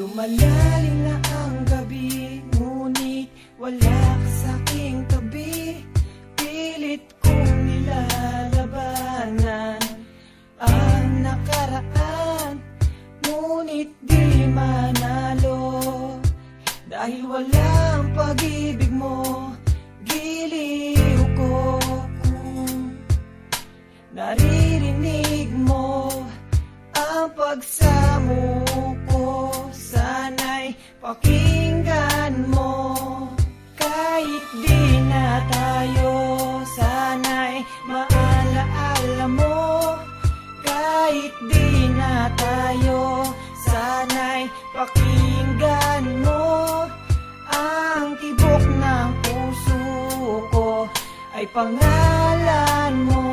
Lumalalim na ang gabi, ngunit wala ka sa'king tabi. Pilit kong nilalabanan ang nakaraan, ngunit di manalo. Dahil walang pag-ibig mo, giliw ko kung naririnig mo ang pagsamo ko. Sana'y pakinggan mo, kahit di na tayo. Sana'y maalaala mo, kahit di na tayo. Sana'y pakinggan mo ang tibok ng puso ko, ay pangalan mo.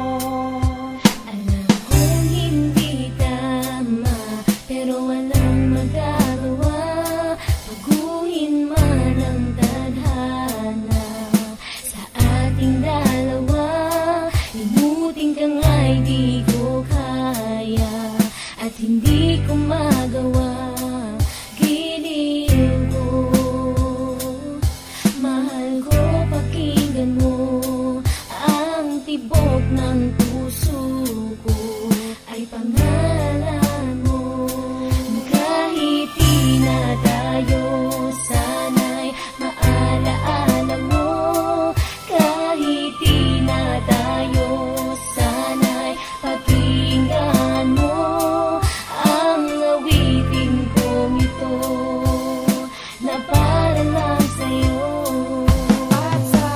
Alam kong hindi tama, pero walang magagawa. Baguhin man ang tadhana sa ating dalawa. Limutin ka nga'y di ko kaya, at hindi ko magawa. Giliw ko, mahal ko, pakinggan mo ang tibok ng puso ko, ay pangalan mo. Kahit di na tayo, sana'y maalaala mo. Kahit di na tayo, sana'y pakinggan mo ang awitin kong ito, na para lang sa'yo. At sa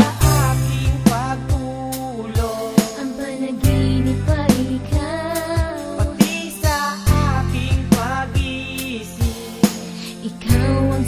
aking pagtulog, Ang panaginip ay ikaw, pati sa aking pag-isip, ikaw ang